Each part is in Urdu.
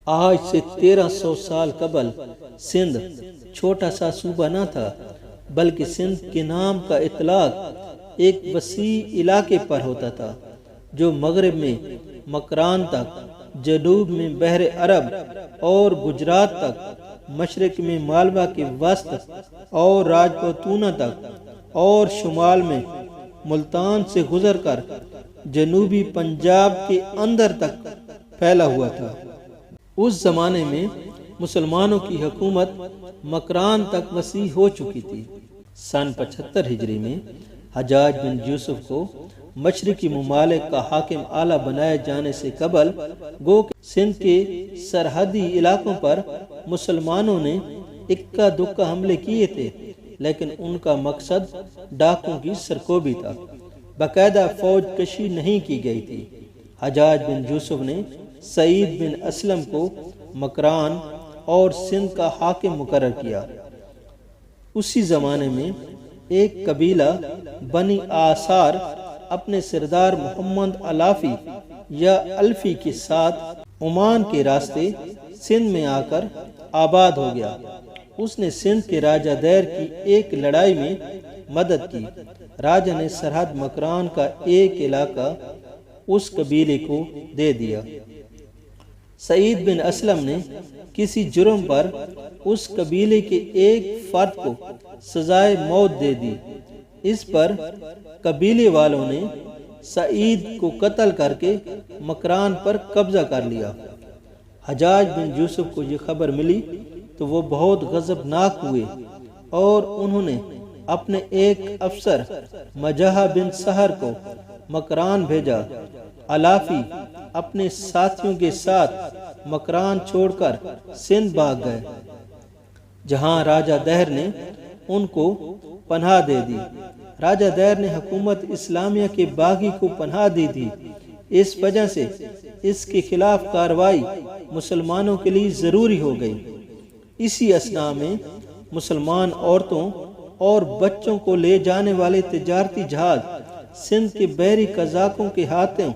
آج سے 1300 سال قبل سندھ چھوٹا سا صوبہ نہ تھا، بلکہ سندھ کے نام کا اطلاق ایک وسیع علاقے پر ہوتا تھا جو مغرب میں مکران تک، جنوب میں بحر عرب اور گجرات تک، مشرق میں مالوا کے وسط اور راجپوتونہ تک، اور شمال میں ملتان سے گزر کر جنوبی پنجاب کے اندر تک پھیلا ہوا تھا۔ اس زمانے میں مسلمانوں کی حکومت مکران تک وسیع ہو چکی تھی۔ سن 75 ہجری میں حجاج بن یوسف کو مشرقی ممالک کا حاکم اعلیٰ بنائے جانے سے قبل گو کہ سندھ کے سرحدی علاقوں پر مسلمانوں نے اکا دکا حملے کیے تھے، لیکن ان کا مقصد ڈاکوں کی سرکوبی تھا، باقاعدہ فوج کشی نہیں کی گئی تھی۔ حجاج بن یوسف نے سعید بن اسلم کو مکران اور سندھ کا حاکم مقرر کیا۔ اسی زمانے میں ایک قبیلہ بنی آثار اپنے سردار محمد علافی یا الفی کے ساتھ عمان کے راستے سندھ میں آ کر آباد ہو گیا۔ اس نے سندھ کے راجہ دیر کی ایک لڑائی میں مدد کی۔ راجہ نے سرحد مکران کا ایک علاقہ اس قبیلے کو دے دیا۔ سعید بن اسلم نے کسی جرم پر اس قبیلے کے ایک فرد کو سزائے موت دے دی۔ اس پر قبیلے والوں نے سعید کو قتل کر کے مکران پر قبضہ کر لیا۔ حجاج بن یوسف کو یہ خبر ملی تو وہ بہت غضبناک ہوئے اور انہوں نے اپنے ایک افسر مجاہ بن سہر کو مکران بھیجا۔ علافی اپنے ساتھیوں کے ساتھ مکران چھوڑ کر سندھ بھاگ گئے، جہاں راجہ دہر نے ان کو پناہ دے دی۔ راجہ دہر نے حکومت اسلامیہ کے باغی کو پناہ دی تھی، اس وجہ سے اس کے خلاف کارروائی مسلمانوں کے لیے ضروری ہو گئی۔ اسی اثناء میں مسلمان عورتوں اور بچوں کو لے جانے والے تجارتی جہاز سندھ کے بحری قزاقوں کے ہاتھوں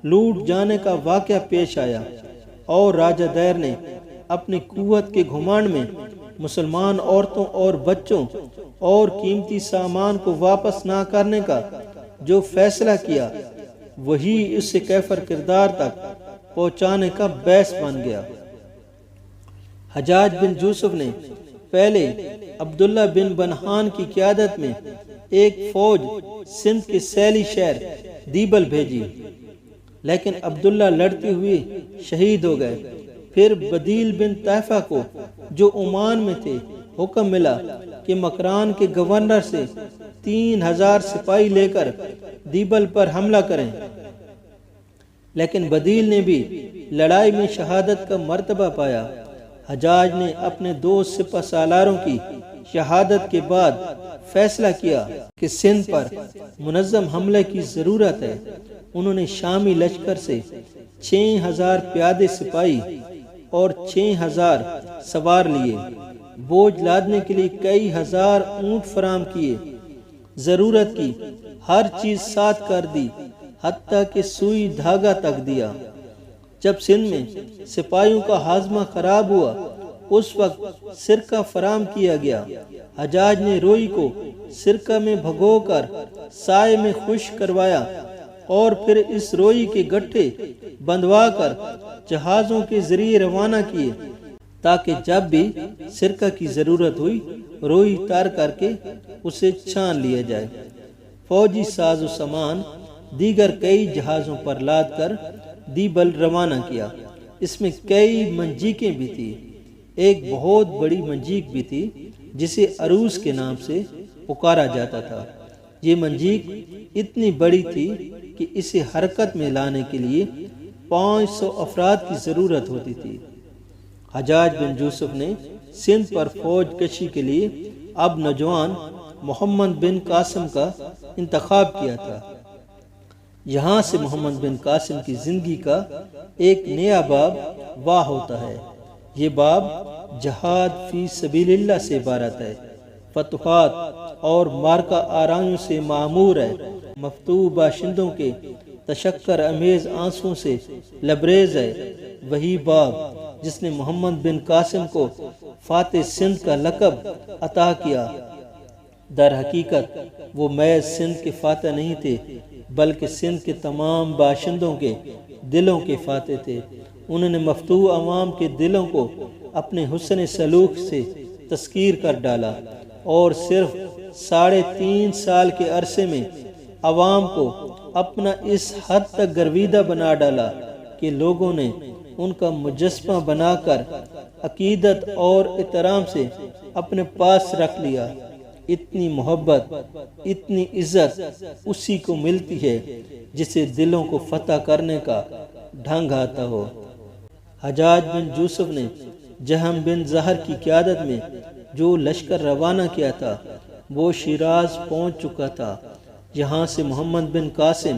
لوٹ جانے کا واقعہ پیش آیا، اور راجہ دیر نے اپنی قوت کے گھمنڈ میں مسلمان عورتوں اور بچوں اور قیمتی سامان کو واپس نہ کرنے کا جو فیصلہ کیا، وہی اسے کیفر کردار تک پہنچانے کا باعث بن گیا۔ حجاج بن یوسف نے پہلے عبداللہ بن بنہان کی قیادت میں ایک فوج سندھ کے سیلی شہر دیبل بھیجی، لیکن عبداللہ لڑتے ہوئے شہید ہو گئے۔ پھر بدیل بن طیفہ کو، جو عمان میں تھے، حکم ملا کہ مکران کے گورنر سے 3000 سپاہی لے کر دیبل پر حملہ کریں، لیکن بدیل نے بھی لڑائی میں شہادت کا مرتبہ پایا۔ حجاج نے اپنے 2 سپہ سالاروں کی شہادت کے بعد فیصلہ کیا کہ سندھ پر منظم حملے کی ضرورت ہے۔ انہوں نے شامی لشکر سے 6000 پیادے سپاہی اور 6000 سوار لیے، بوجھ لادنے کے لیے کئی ہزار اونٹ فراہم کیے، ضرورت کی ہر چیز ساتھ کر دی، حتیٰ کہ سوئی دھاگا تک دیا۔ جب سندھ میں سپاہیوں کا ہاضمہ خراب ہوا، اس وقت سرقہ فراہم کیا گیا۔ حجاج نے روئی کو سرقہ میں بھگو کر سائے میں خشک کروایا اور پھر اس روئی کے گٹھے بندھوا کر جہازوں کے ذریعے روانہ کیے، تاکہ جب بھی سرقہ کی ضرورت ہوئی روئی تار کر کے اسے چھان لیا جائے۔ فوجی ساز و سامان دیگر کئی جہازوں پر لاد کر دیبل روانہ کیا۔ اس میں کئی منجیکیں بھی تھی۔ ایک بہت بڑی منجیک بھی تھی جسے عروس کے نام سے پکارا جاتا تھا۔ یہ منجیک اتنی بڑی تھی کہ اسے حرکت میں لانے کے لیے 500 افراد کی ضرورت ہوتی تھی۔ حجاج بن یوسف نے سندھ پر فوج کشی کے لیے اب نوجوان محمد بن قاسم کا انتخاب کیا تھا۔ یہاں سے محمد بن قاسم کی زندگی کا ایک نیا باب واہ ہوتا ہے۔ یہ باب جہاد فی سبیل اللہ سے عبارت ہے، فتوحات اور مارکہ آرائیوں سے معمور ہے، مفتوح باشندوں کے تشکر امیز آنسوں سے لبریز ہے۔ وہی باب جس نے محمد بن قاسم کو فاتح سندھ کا لقب عطا کیا۔ در حقیقت وہ محض سندھ کے فاتح نہیں تھے بلکہ سندھ کے تمام باشندوں کے دلوں کے فاتح تھے۔ انہوں نے مفتوح عوام کے دلوں کو اپنے حسن سلوک سے تسخیر کر ڈالا اور صرف 3.5 سال کے عرصے میں عوام کو اپنا اس حد تک گرویدہ بنا ڈالا کہ لوگوں نے ان کا مجسمہ بنا کر عقیدت اور احترام سے اپنے پاس رکھ لیا۔ اتنی محبت، اتنی عزت اسی کو ملتی ہے جسے دلوں کو فتح کرنے کا ڈھنگ آتا ہو۔ حجاج بن یوسف نے جہم بن زہر کی قیادت میں جو لشکر روانہ کیا تھا وہ شیراز پہنچ چکا تھا۔ یہاں سے محمد بن قاسم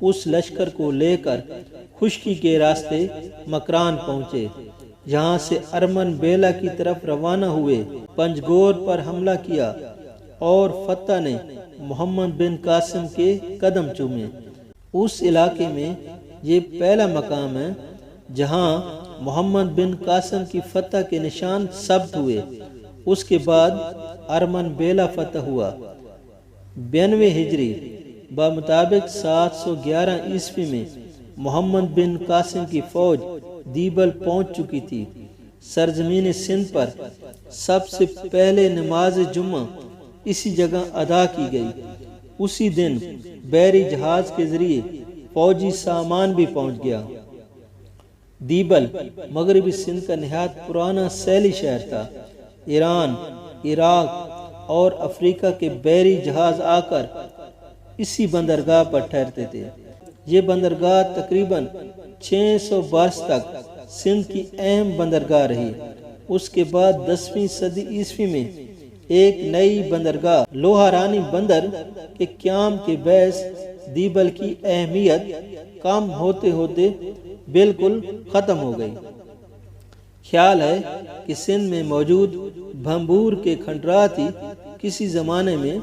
اس لشکر کو لے کر خشکی کے راستے مکران پہنچے۔ یہاں سے ارمن بیلا کی طرف روانہ ہوئے، پنجگور پر حملہ کیا اور فتح نے محمد بن قاسم کے قدم چومے۔ اس علاقے میں یہ پہلا مقام ہے جہاں محمد بن قاسم کی فتح کے نشان ثبت ہوئے۔ اس کے بعد ارمن بیلا فتح ہوا۔ 92 ہجری بمطابق 711 عیسوی میں محمد بن قاسم کی فوج دیبل پہنچ چکی تھی۔ سرزمین سندھ پر سب سے پہلے نماز جمعہ اسی جگہ ادا کی گئی۔ اسی دن بحری جہاز کے ذریعے فوجی سامان بھی پہنچ گیا۔ دیبل مغربی سندھ کا نہایت پرانا سیلی شہر تھا۔ ایران، عراق اور افریقہ کے بحری جہاز آ کر اسی بندرگاہ پر ٹھہرتے تھے۔ یہ بندرگاہ تقریباً 600 برس تک سندھ کی اہم بندرگاہ رہی۔ اس کے بعد 10ویں صدی عیسوی میں ایک نئی بندرگاہ لوہارانی بندر کے قیام کے باعث دیبل کی اہمیت کم ہوتے ہوتے بالکل ختم ہو گئی۔ خیال ہے کہ سندھ میں موجود بھمبور کے کھنڈرات ہی کسی زمانے میں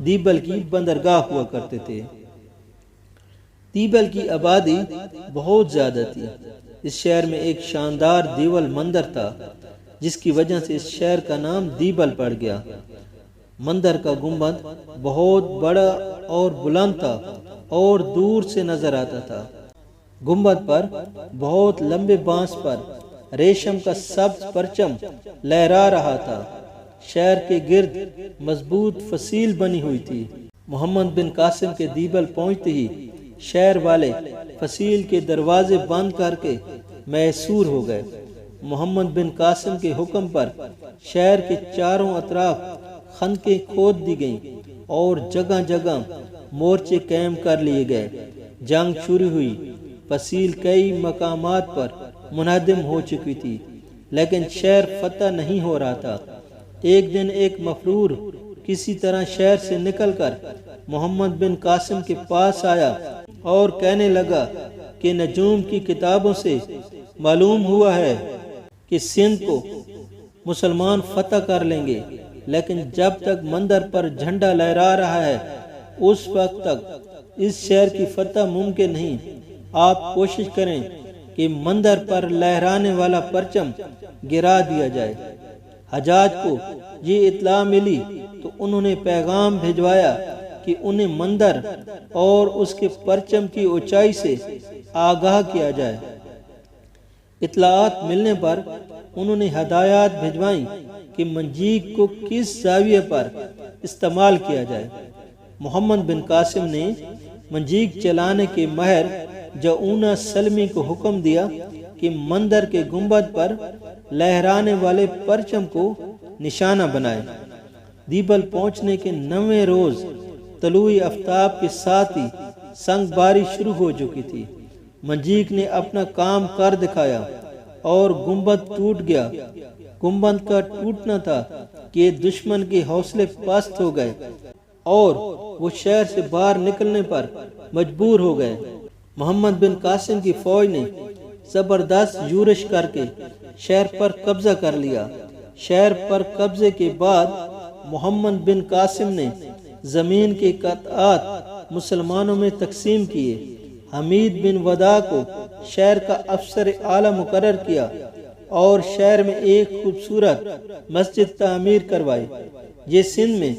دیبل کی بندرگاہ ہوا کرتے تھے۔ دیبل کی آبادی بہت زیادہ تھی۔ اس شہر میں ایک شاندار دیول مندر تھا جس کی وجہ سے اس شہر کا نام دیبل پڑ گیا۔ مندر کا گنبد بہت بڑا اور بلند تھا اور دور سے نظر آتا تھا۔ گنبد پر بہت لمبے بانس پر ریشم کا سبز پرچم لہرا رہا تھا۔ شہر کے گرد مضبوط فصیل بنی ہوئی تھی۔ محمد بن قاسم کے دیبل پہنچتے ہی شہر والے فصیل کے دروازے بند کر کے محصور ہو گئے۔ محمد بن قاسم کے حکم پر شہر کے چاروں اطراف خندقیں کھود دی گئیں اور جگہ جگہ مورچے قائم کر لیے گئے۔ جنگ شروع ہوئی۔ فصیل کئی مقامات پر منہدم ہو چکی تھی لیکن شہر فتح نہیں ہو رہا تھا۔ ایک دن ایک مفرور کسی طرح شہر سے نکل کر محمد بن قاسم کے پاس آیا اور کہنے لگا کہ نجوم کی کتابوں سے معلوم ہوا ہے کہ سندھ کو مسلمان فتح کر لیں گے، لیکن جب تک مندر پر جھنڈا لہرا رہا ہے اس وقت تک اس شہر کی فتح ممکن نہیں۔ آپ کوشش کریں کہ مندر پر لہرانے والا پرچم گرا دیا جائے۔ حجاج کو یہ اطلاع ملی تو انہوں نے پیغام بھیجوایا کہ انہیں مندر اور اس کے پرچم کی اونچائی سے آگاہ کیا جائے۔ اطلاعات ملنے پر انہوں نے ہدایات بھیجوائیں کہ منجیق کو کس زاویے پر استعمال کیا جائے۔ محمد بن قاسم نے منجیق چلانے کے ماہر جعونہ سلمی کو حکم دیا کہ مندر کے گنبد پر لہرانے والے پرچم کو نشانہ بنائے۔ دیبل پہنچنے کے 9ویں روز طلوع آفتاب کے ساتھ ہی سنگ باری شروع ہو چکی تھی۔ منجیق نے اپنا کام کر دکھایا اور گنبد ٹوٹ گیا۔ گنبد کا ٹوٹنا تھا کہ دشمن کے حوصلے پست ہو گئے اور وہ شہر سے باہر نکلنے پر مجبور ہو گئے۔ محمد بن قاسم کی فوج نے زبردست یورش کر کے شہر پر قبضہ کر لیا۔ شہر پر قبضے کے بعد محمد بن قاسم نے زمین کے قطعات مسلمانوں میں تقسیم کیے۔ حمید بن وداع کو شہر کا افسر اعلیٰ مقرر کیا اور شہر میں ایک خوبصورت مسجد تعمیر کروائی۔ یہ سندھ میں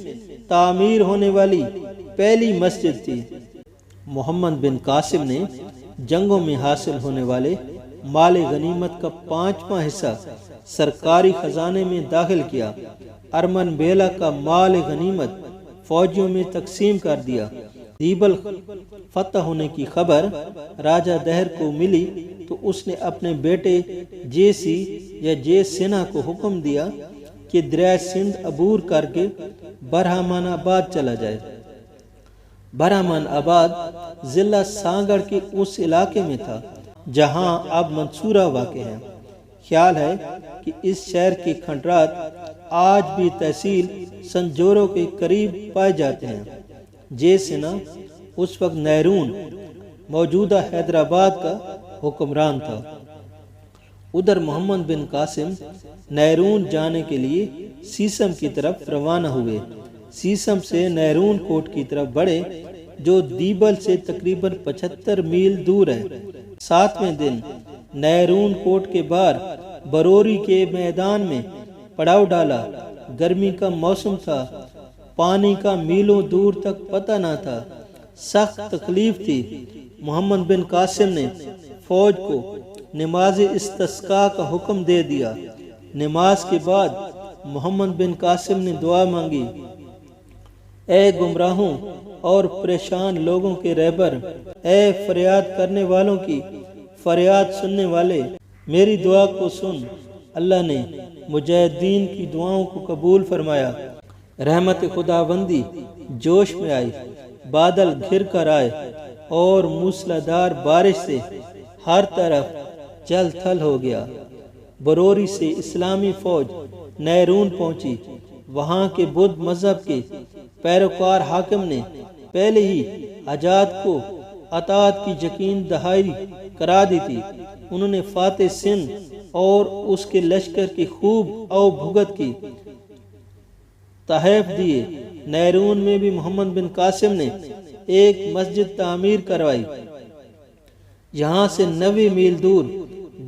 تعمیر ہونے والی پہلی مسجد تھی۔ محمد بن قاسم نے جنگوں میں حاصل ہونے والے مال غنیمت کا 5واں حصہ سرکاری خزانے میں داخل کیا۔ ارمن بیلا کا مال غنیمت فوجیوں میں تقسیم کر دیا۔ دیبل فتح ہونے کی خبر راجہ دہر کو ملی تو اس نے اپنے بیٹے جے سینا کو حکم دیا کہ دریائے سندھ عبور کر کے برہمان آباد چلا جائے۔ برہمان آباد ضلع سانگڑ کے اس علاقے میں تھا جہاں اب منصورہ واقع ہے۔ خیال ہے کہ اس شہر کے کھنڈرات آج بھی تحصیل سنجورو کے قریب پائے جاتے ہیں۔ جے سینا اس وقت نیرون موجودہ حیدرآباد کا حکمران تھا۔ ادھر محمد بن قاسم نیرون جانے کے لیے سیسم کی طرف روانہ ہوئے۔ سیسم سے نیرون کوٹ کی طرف بڑھے جو دیبل سے تقریباً 75 میل دور ہے۔ 7ویں دن نیرون کوٹ کے باہر بروری کے میدان میں پڑاؤ ڈالا۔ گرمی کا موسم تھا، پانی کا میلوں دور تک پتہ نہ تھا، سخت تکلیف تھی۔ محمد بن قاسم نے فوج کو نماز استسقاء کا حکم دے دیا۔ نماز کے بعد محمد بن قاسم نے دعا مانگی، اے گمراہوں اور پریشان لوگوں کے رہبر، اے فریاد کرنے والوں کی فریاد سننے والے، میری دعا کو سن۔ اللہ نے مجاہدین کی دعاؤں کو قبول فرمایا۔ رحمت خداوندی جوش میں آئی، بادل گھر کر آئے اور موسلادھار بارش سے ہر طرف جل تھل ہو گیا۔ بروری سے اسلامی فوج نیرون پہنچی۔ وہاں کے بدھ مذہب کے پیروکار حاکم نے پہلے ہی حجاج کو اطاعت کی یقین دہائی کرا دی تھی۔ انہوں نے فاتح سندھ اور اس کے لشکر کی خوب او بھگت کی، تحائف دیے۔ نیرون میں بھی محمد بن قاسم نے ایک مسجد تعمیر کروائی۔ یہاں سے 90 میل دور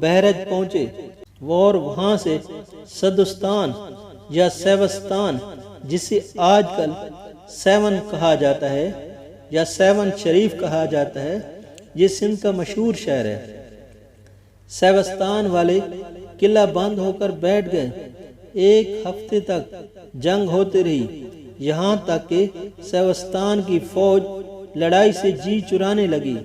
بہرج پہنچے اور وہاں سے سدستان یا سیوستان، جسے آج کل سیون کہا جاتا ہے یا سیون شریف کہا جاتا ہے، یہ سندھ کا مشہور شہر ہے۔ سیوستان والے قلعہ بند ہو کر بیٹھ گئے۔ 1 ہفتے تک جنگ ہوتی رہی، یہاں تک کہ سیوستان کی فوج لڑائی سے جی چرانے لگی۔